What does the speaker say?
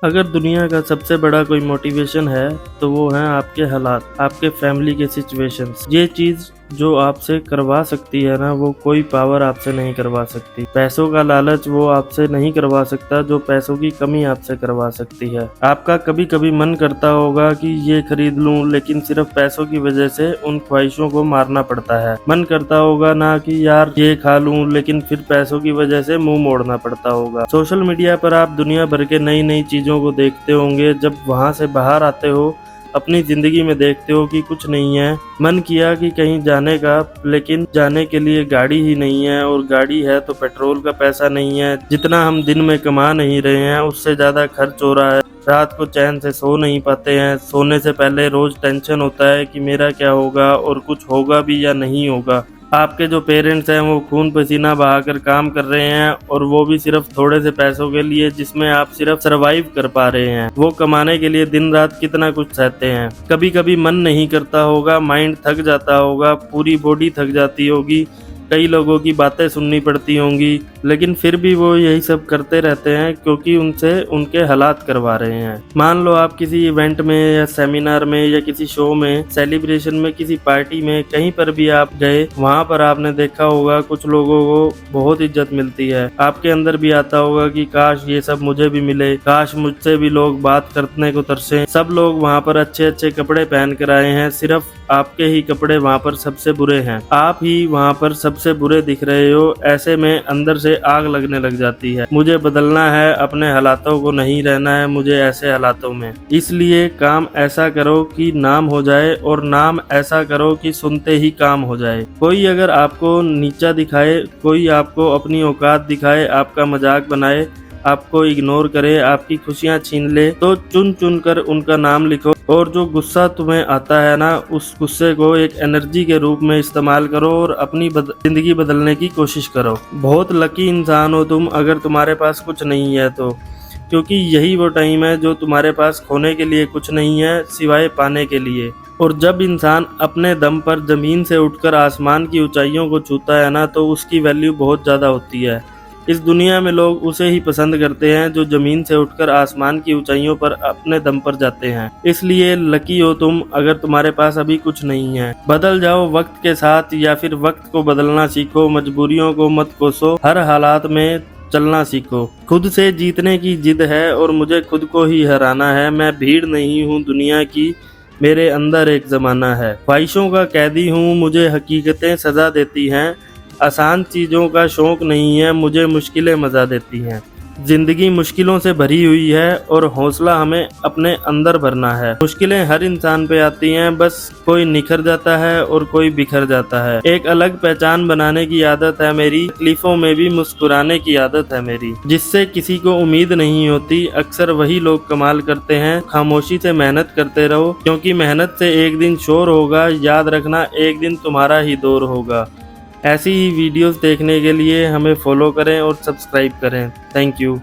अगर दुनिया का सबसे बड़ा कोई मोटिवेशन है तो वो है आपके हालात, आपके फैमिली के सिचुएशंस। ये चीज़ जो आपसे करवा सकती है ना, वो कोई पावर आपसे नहीं करवा सकती। पैसों का लालच वो आपसे नहीं करवा सकता जो पैसों की कमी आपसे करवा सकती है। आपका कभी कभी मन करता होगा कि ये खरीद लूं, लेकिन सिर्फ पैसों की वजह से उन ख्वाहिशों को मारना पड़ता है। मन करता होगा ना कि यार ये खा लूं, लेकिन फिर पैसों की वजह से मुंह मोड़ना पड़ता होगा। सोशल मीडिया पर आप दुनिया भर के नई नई चीजों को देखते होंगे। जब वहां से बाहर आते हो, अपनी जिंदगी में देखते हो कि कुछ नहीं है। मन किया कि कहीं जाने का, लेकिन जाने के लिए गाड़ी ही नहीं है, और गाड़ी है तो पेट्रोल का पैसा नहीं है। जितना हम दिन में कमा नहीं रहे हैं उससे ज्यादा खर्च हो रहा है। रात को चैन से सो नहीं पाते हैं। सोने से पहले रोज टेंशन होता है कि मेरा क्या होगा, और कुछ होगा भी या नहीं होगा। आपके जो पेरेंट्स हैं वो खून पसीना बहाकर काम कर रहे हैं, और वो भी सिर्फ थोड़े से पैसों के लिए, जिसमें आप सिर्फ सरवाइव कर पा रहे हैं। वो कमाने के लिए दिन रात कितना कुछ सहते हैं। कभी कभी मन नहीं करता होगा, माइंड थक जाता होगा, पूरी बॉडी थक जाती होगी, कई लोगों की बातें सुननी पड़ती होंगी, लेकिन फिर भी वो यही सब करते रहते हैं क्योंकि उनसे उनके हालात करवा रहे हैं। मान लो आप किसी इवेंट में या सेमिनार में या किसी शो में, सेलिब्रेशन में, किसी पार्टी में, कहीं पर भी आप गए, वहां पर आपने देखा होगा कुछ लोगों को बहुत इज्जत मिलती है। आपके अंदर भी आता होगा कि काश ये सब मुझे भी मिले, काश मुझसे भी लोग बात करने को तरसे। सब लोग वहाँ पर अच्छे अच्छे कपड़े पहन कर आए हैं, सिर्फ आपके ही कपड़े वहाँ पर सबसे बुरे हैं। आप ही वहाँ पर सबसे बुरे दिख रहे हो। ऐसे में अंदर से आग लगने लग जाती है। मुझे बदलना है, अपने हालातों को नहीं रहना है मुझे ऐसे हालातों में। इसलिए काम ऐसा करो कि नाम हो जाए, और नाम ऐसा करो कि सुनते ही काम हो जाए। कोई अगर आपको नीचा दिखाए, कोई आपको अपनी औकात दिखाए, आपका मजाक बनाए, आपको इग्नोर करे, आपकी खुशियां छीन ले, तो चुन चुन कर उनका नाम लिखो। और जो गुस्सा तुम्हें आता है ना, उस गुस्से को एक एनर्जी के रूप में इस्तेमाल करो और अपनी जिंदगी बदलने की कोशिश करो। बहुत लकी इंसान हो तुम अगर तुम्हारे पास कुछ नहीं है तो, क्योंकि यही वो टाइम है जो तुम्हारे पास खोने के लिए कुछ नहीं है सिवाय पाने के लिए। और जब इंसान अपने दम पर जमीन से उठकर आसमान की ऊंचाइयों को छूता है ना, तो उसकी वैल्यू बहुत ज़्यादा होती है। इस दुनिया में लोग उसे ही पसंद करते हैं जो जमीन से उठकर आसमान की ऊंचाइयों पर अपने दम पर जाते हैं। इसलिए लकी हो तुम अगर तुम्हारे पास अभी कुछ नहीं है। बदल जाओ वक्त के साथ, या फिर वक्त को बदलना सीखो। मजबूरियों को मत कोसो, हर हालात में चलना सीखो। खुद से जीतने की जिद है और मुझे खुद को ही हराना है। मैं भीड़ नहीं हूँ दुनिया की, मेरे अंदर एक जमाना है। ख्वाहिशों का कैदी हूँ, मुझे हकीकतें सजा देती हैं। आसान चीज़ों का शौक नहीं है, मुझे मुश्किलें मजा देती हैं। जिंदगी मुश्किलों से भरी हुई है और हौसला हमें अपने अंदर भरना है। मुश्किलें हर इंसान पे आती हैं, बस कोई निखर जाता है और कोई बिखर जाता है। एक अलग पहचान बनाने की आदत है मेरी, तकलीफों में भी मुस्कुराने की आदत है मेरी। जिससे किसी को उम्मीद नहीं होती, अक्सर वही लोग कमाल करते हैं। खामोशी से मेहनत करते रहो, क्योंकि मेहनत से एक दिन शोर होगा। याद रखना, एक दिन तुम्हारा ही दौर होगा। ऐसी ही वीडियोस देखने के लिए हमें फॉलो करें और सब्सक्राइब करें। Thank you.